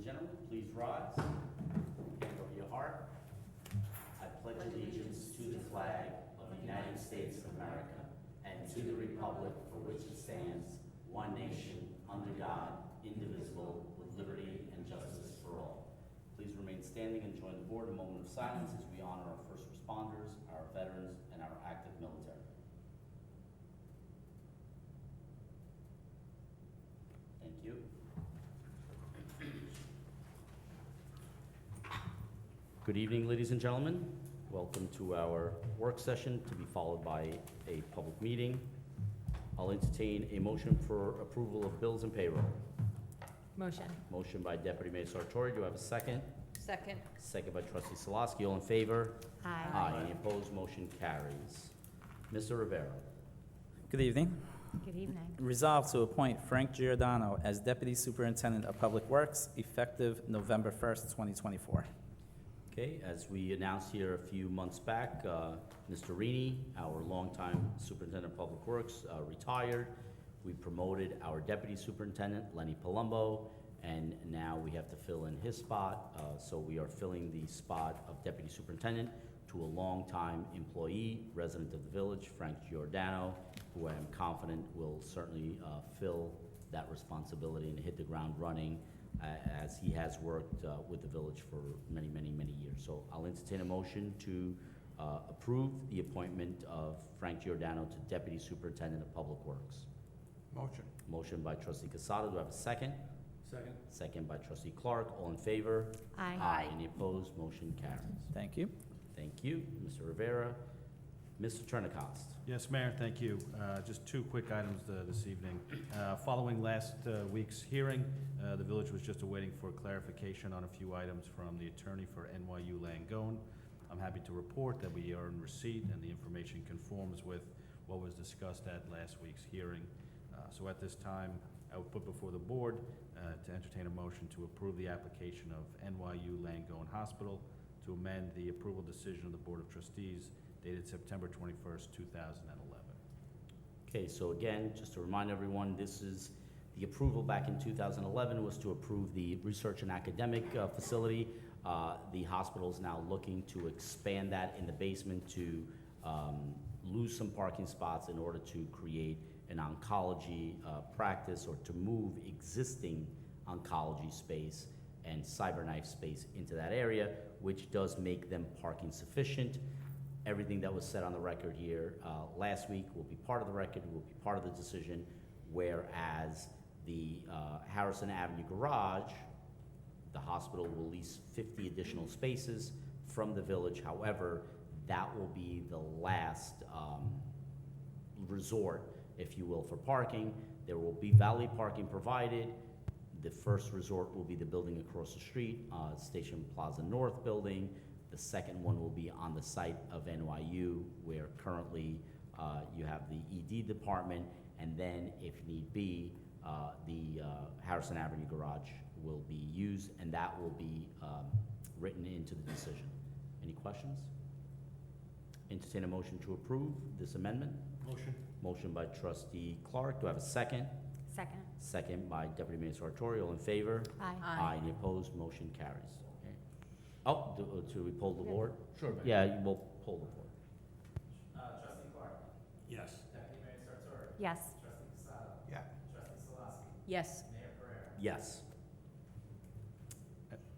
gentlemen, please rise. Hand over your heart. I pledge allegiance to the flag of the United States of America and to the republic for which it stands, one nation, under God, indivisible, with liberty and justice for all. Please remain standing and join the board in a moment of silence as we honor our first responders, our veterans, and our active military. Thank you. Good evening, ladies and gentlemen. Welcome to our work session, to be followed by a public meeting. I'll entertain a motion for approval of bills and payroll. Motion. Motion by Deputy Mayor Sartori. Do I have a second? Second. Second by Trustee Salaski. All in favor? Aye. Any opposed? Motion carries. Mr. Rivera. Good evening. Good evening. Resolved to appoint Frank Giordano as Deputy Superintendent of Public Works effective November 1st, 2024. Okay, as we announced here a few months back, Mr. Rini, our longtime Superintendent of Public Works, retired. We promoted our Deputy Superintendent, Lenny Palumbo, and now we have to fill in his spot. So we are filling the spot of Deputy Superintendent to a longtime employee, resident of the village, Frank Giordano, who I am confident will certainly fill that responsibility and hit the ground running, as he has worked with the village for many, many, many years. So I'll entertain a motion to approve the appointment of Frank Giordano to Deputy Superintendent of Public Works. Motion. Motion by Trustee Casado. Do I have a second? Second. Second by Trustee Clark. All in favor? Aye. Any opposed? Motion carries. Thank you. Thank you, Mr. Rivera. Mr. Trenicost. Yes, Mayor, thank you. Just two quick items this evening. Following last week's hearing, the village was just awaiting for clarification on a few items from the attorney for NYU Langone. I'm happy to report that we are in receipt and the information conforms with what was discussed at last week's hearing. So at this time, I would put before the board to entertain a motion to approve the application of NYU Langone Hospital to amend the approval decision of the Board of Trustees dated September 21st, 2011. Okay, so again, just to remind everyone, this is the approval back in 2011 was to approve the research and academic facility. The hospital is now looking to expand that in the basement to lose some parking spots in order to create an oncology practice, or to move existing oncology space and cyberknife space into that area, which does make them parking sufficient. Everything that was said on the record here last week will be part of the record, will be part of the decision, whereas the Harrison Avenue garage, the hospital will lease 50 additional spaces from the village. However, that will be the last resort, if you will, for parking. There will be valet parking provided. The first resort will be the building across the street, Station Plaza North building. The second one will be on the site of NYU, where currently you have the ED department, and then, if need be, the Harrison Avenue garage will be used, and that will be written into the decision. Any questions? Entertain a motion to approve this amendment. Motion. Motion by Trustee Clark. Do I have a second? Second. Second by Deputy Mayor Sartori. All in favor? Aye. Any opposed? Motion carries. Okay. Oh, do we poll the board? Sure, Mayor. Yeah, we'll poll the board. Trustee Clark. Yes. Deputy Mayor Sartori. Yes. Trustee Casado. Yeah. Trustee Salaski. Yes. Mayor Pereira. Yes.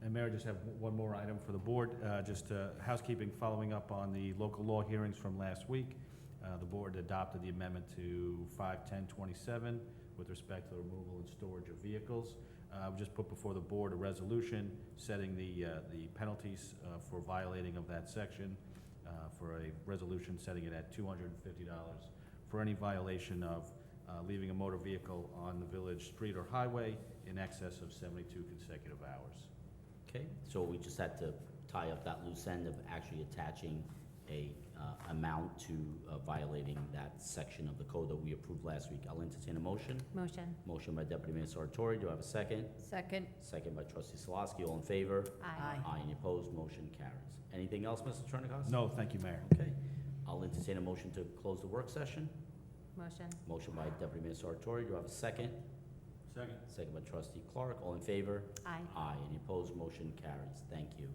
And Mayor, I just have one more item for the board, just housekeeping, following up on the local law hearings from last week. The board adopted the amendment to 51027 with respect to the removal and storage of vehicles. We just put before the board a resolution setting the penalties for violating of that section, for a resolution setting it at $250 for any violation of leaving a motor vehicle on the village street or highway in excess of 72 consecutive hours. Okay, so we just had to tie up that loose end of actually attaching a amount to violating that section of the code that we approved last week. I'll entertain a motion. Motion. Motion by Deputy Mayor Sartori. Do I have a second? Second. Second by Trustee Salaski. All in favor? Aye. Any opposed? Motion carries. Anything else, Mr. Trenicost? No, thank you, Mayor. Okay. I'll entertain a motion to close the work session. Motion. Motion by Deputy Mayor Sartori. Do I have a second? Second. Second by trustee Clark. All in favor? Aye. Aye. Any opposed? Motion carries. Thank you.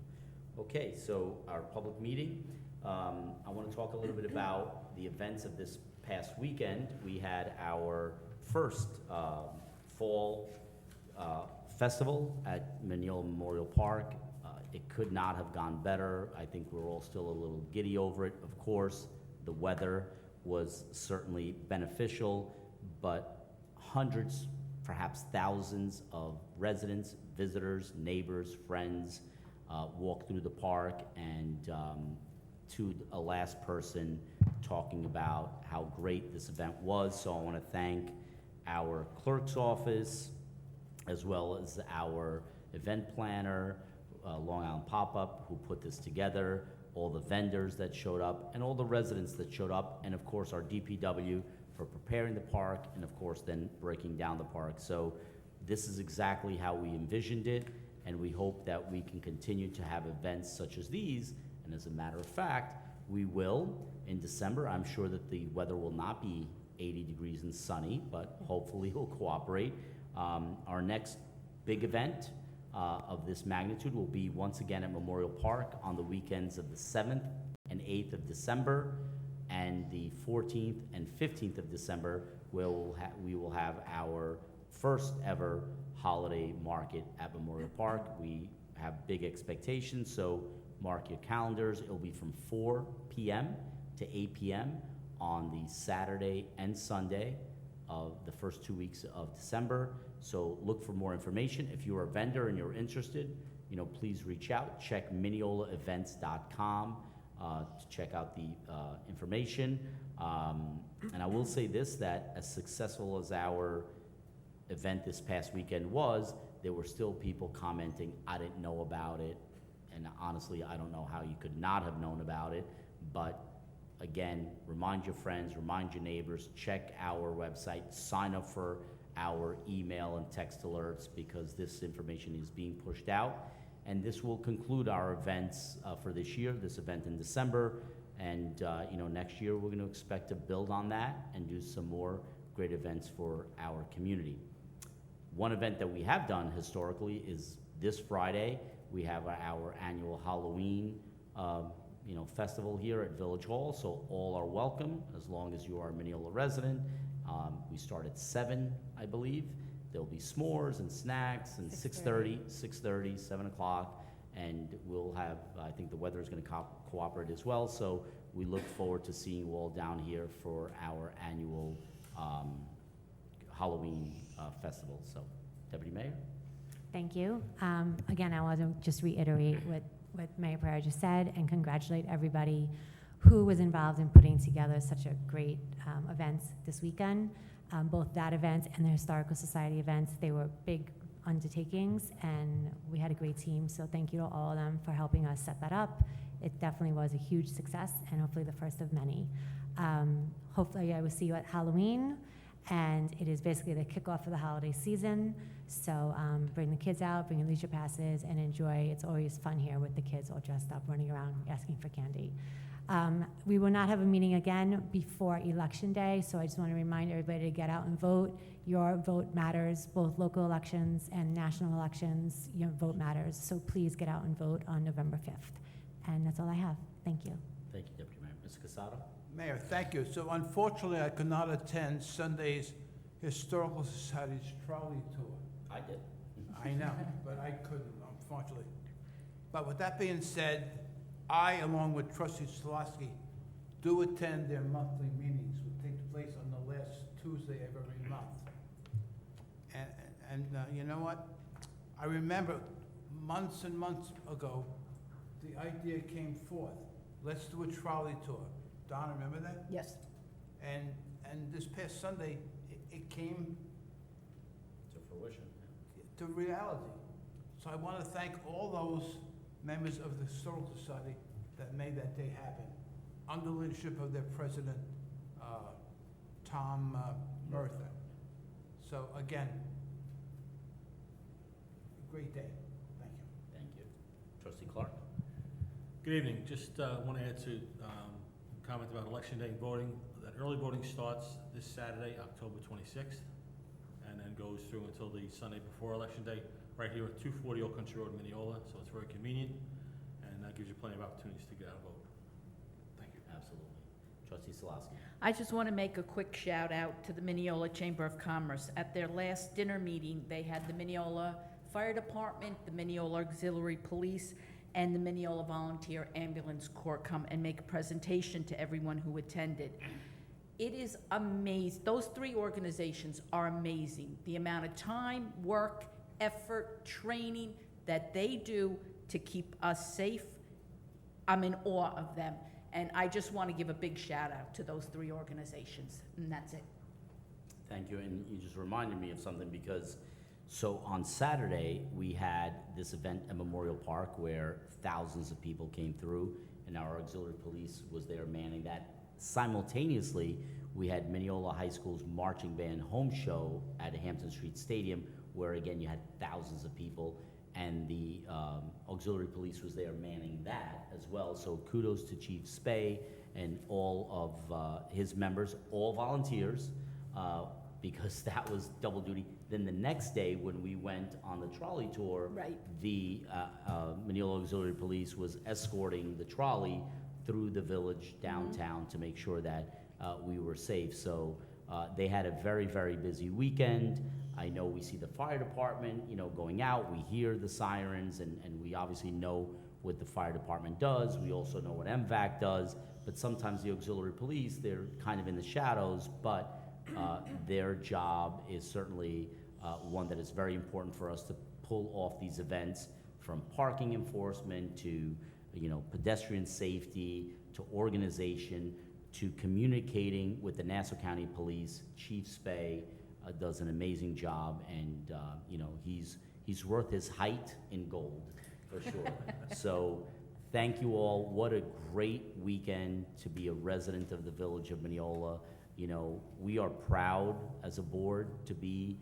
Okay, so our public meeting, I want to talk a little bit about the events of this past weekend. We had our first fall festival at Mineola Memorial Park. It could not have gone better. I think we're all still a little giddy over it. Of course, the weather was certainly beneficial, but hundreds, perhaps thousands of residents, visitors, neighbors, friends walked through the park, and to a last person talking about how great this event was. So I want to thank our clerk's office, as well as our event planner, Long Island Pop-Up, who put this together, all the vendors that showed up, and all the residents that showed up, and of course our DPW for preparing the park, and of course then breaking down the park. So this is exactly how we envisioned it, and we hope that we can continue to have events such as these. And as a matter of fact, we will in December. I'm sure that the weather will not be 80 degrees and sunny, but hopefully it'll cooperate. Our next big event of this magnitude will be once again at Memorial Park on the weekends of the 7th and 8th of December, and the 14th and 15th of December, where we will have our first ever holiday market at Memorial Park. We have big expectations, so mark your calendars. It'll be from 4 p.m. to 8 p.m. on the Saturday and Sunday of the first 2 weeks of December. So look for more information. If you're a vendor and you're interested, please reach out. Check mineolaevents.com to check out the information. And I will say this, that as successful as our event this past weekend was, there were still people commenting, I didn't know about it. And honestly, I don't know how you could not have known about it. But again, remind your friends, remind your neighbors, check our website, sign up for our email and text alerts, because this information is being pushed out. And this will conclude our events for this year, this event in December. And next year we're going to expect to build on that and do some more great events for our community. One event that we have done historically is this Friday. We have our annual Halloween festival here at Village Hall, so all are welcome as long as you are a Mineola resident. We start at 7, I believe. There'll be s'mores and snacks, and 6:30, 7 o'clock, and we'll have, I think the weather is going to cooperate as well, so we look forward to seeing you all down here for our annual Halloween festival. So, Deputy Mayor? Thank you. Again, I want to just reiterate what Mayor Pereira just said and congratulate everybody who was involved in putting together such a great events this weekend. Both that event and the Historical Society events, they were big undertakings, and we had a great team, so thank you to all of them for helping us set that up. It definitely was a huge success, and hopefully the first of many. Hopefully I will see you at Halloween, and it is basically the kickoff of the holiday season. So bring the kids out, bring your leisure passes, and enjoy. It's always fun here with the kids all dressed up, running around, asking for candy. We will not have a meeting again before Election Day, so I just want to remind everybody to get out and vote. Your vote matters, both local elections and national elections. Your vote matters, so please get out and vote on November 5th. And that's all I have. Thank you. Thank you, Deputy Mayor. Mr. Casado? Mayor, thank you. So unfortunately, I could not attend Sunday's Historical Society's trolley tour. I did. I know, but I couldn't, unfortunately. But with that being said, I, along with Trustee Slosky, do attend their monthly meetings, which take place on the last Tuesday of every month. And you know what? I remember months and months ago, the idea came forth. Let's do a trolley tour. Don, remember that? Yes. And this past Sunday, it came To fruition. to reality. So I want to thank all those members of the Historical Society that made that day happen, under the leadership of their president, Tom Murtha. So again, great day. Thank you. Thank you. Trustee Clark? Good evening. Just want to add to comment about Election Day voting. That early voting starts this Saturday, October 26th, and and then goes through until the Sunday before Election Day, right here at 240 Old Country Road, Mineola, so it's very convenient, and that gives you plenty of opportunities to get out and vote. Thank you. Absolutely. Trustee Salaski. I just want to make a quick shout out to the Mineola Chamber of Commerce. At their last dinner meeting, they had the Mineola Fire Department, the Mineola Auxiliary Police, and the Mineola Volunteer Ambulance Corps come and make a presentation to everyone who attended. It is amazing. Those three organizations are amazing. The amount of time, work, effort, training that they do to keep us safe, I'm in awe of them. And I just want to give a big shout out to those three organizations, and that's it. Thank you, and you just reminded me of something because, so on Saturday, we had this event at Memorial Park where thousands of people came through, and our auxiliary police was there manning that. Simultaneously, we had Mineola High School's marching band home show at Hampton Street Stadium, where again, you had thousands of people, and the auxiliary police was there manning that as well. So kudos to Chief Spey and all of his members, all volunteers, because that was double duty. Then the next day, when we went on the trolley tour, Right. the Mineola Auxiliary Police was escorting the trolley through the village downtown to make sure that we were safe. So they had a very, very busy weekend. I know we see the fire department, you know, going out. We hear the sirens, and we obviously know what the fire department does. We also know what MVAC does. But sometimes the auxiliary police, they're kind of in the shadows, but their job is certainly one that is very important for us to pull off these events, from parking enforcement to, you know, pedestrian safety, to organization, to communicating with the Nassau County Police. Chief Spey does an amazing job, and you know, he's worth his height in gold, for sure. So thank you all. What a great weekend to be a resident of the village of Mineola. You know, we are proud as a board to be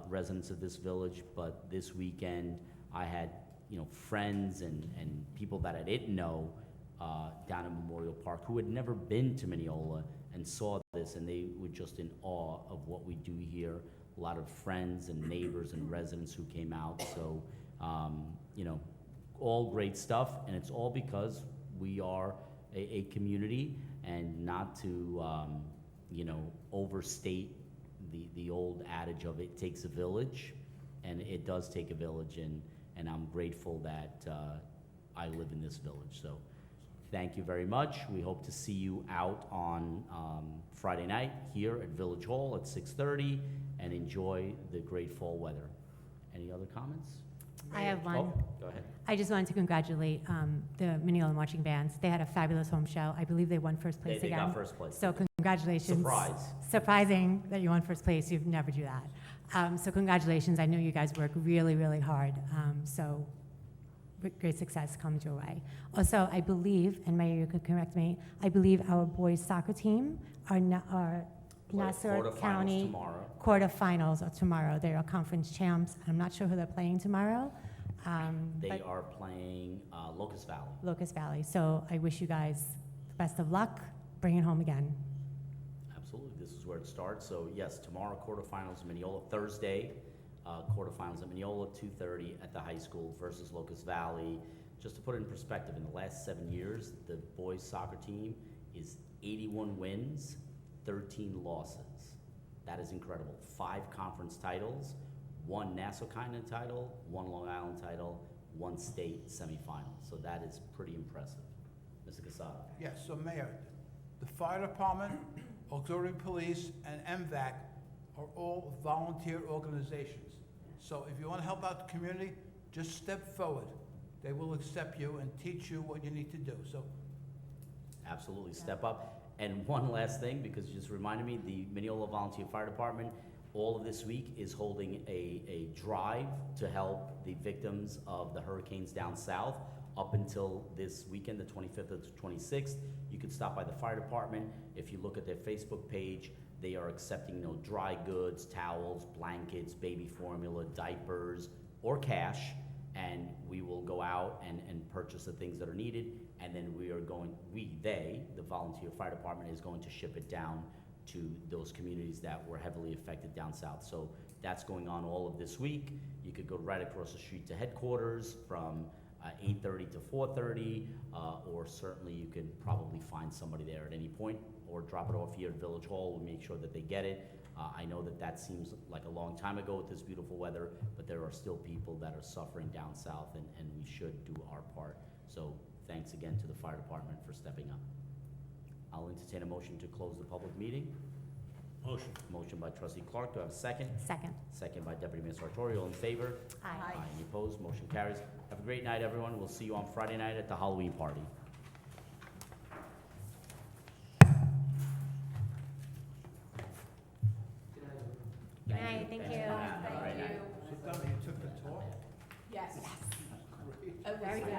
residents of this village, but this weekend I had, you know, friends and people that I didn't know down in Memorial Park who had never been to Mineola and saw this, and they were just in awe of what we do here. A lot of friends and neighbors and residents who came out. So, you know, all great stuff, and it's all because we are a community, and not to, you know, overstate the old adage of it takes a village, and it does take a village, and I'm grateful that I live in this village. So thank you very much. We hope to see you out on Friday night here at Village Hall at 6:30, and enjoy the great fall weather. Any other comments? I have one. Oh, go ahead. I just wanted to congratulate the Mineola marching bands. They had a fabulous home show. I believe they won first place They again. got first place. So congratulations. Surprise. Surprising that you won first place. You'd never do that. So congratulations. I know you guys work really, really hard. So great success comes your way. Also, I believe, and Mayor, you could correct me, I believe our boys soccer team are Play Nassau quarterfinals County tomorrow. quarterfinals are tomorrow. They are conference champs. I'm not sure who they're playing tomorrow. They but are playing Locust Valley. Locust Valley. So I wish you guys the best of luck. Bring it home again. Absolutely, this is where it starts. So yes, tomorrow quarterfinals in Mineola. Thursday, quarterfinals at Mineola, 2:30 at the high school versus Locust Valley. Just to put it in perspective, in the last 7 years, the boys soccer team is 81 wins, 13 losses. That is incredible. 5 conference titles, 1 Nassau County title, 1 Long Island title, 1 state semifinal. So that is pretty impressive. Mr. Casado. Yes, so Mayor, the fire department, auxiliary police, and MVAC are all volunteer organizations. So if you want to help out the community, just step forward. They will accept you and teach you what you need to do. So Absolutely, step up. And one last thing, because you just reminded me, the Mineola Volunteer Fire Department, all of this week is holding a drive to help the victims of the hurricanes down south. Up until this weekend, the 25th to the 26th, you could stop by the fire department. If you look at their Facebook page, they are accepting, you know, dry goods, towels, blankets, baby formula, diapers, or cash. And we will go out and purchase the things that are needed, and then the volunteer fire department is going to ship it down to those communities that were heavily affected down south. So That's going on all of this week. You could go right across the street to headquarters from 8:30 to 4:30, or certainly you can probably find somebody there at any point, or drop it off here at Village Hall. We'll make sure that they get it. I know that that seems like a long time ago with this beautiful weather, but there are still people that are suffering down south, and we should do our part. So thanks again to the fire department for stepping up. I'll entertain a motion to close the public meeting. Motion. Motion by trustee Clark. Do I have a second? Second. Second by deputy mayor Sartori. All in favor? Aye. Any opposed? Motion carries. Have a great night, everyone. We'll see you on Friday night at the Halloween party. Good night, thank you. Have a great night. So, Donna, you took the talk? Yes. Great. Very good.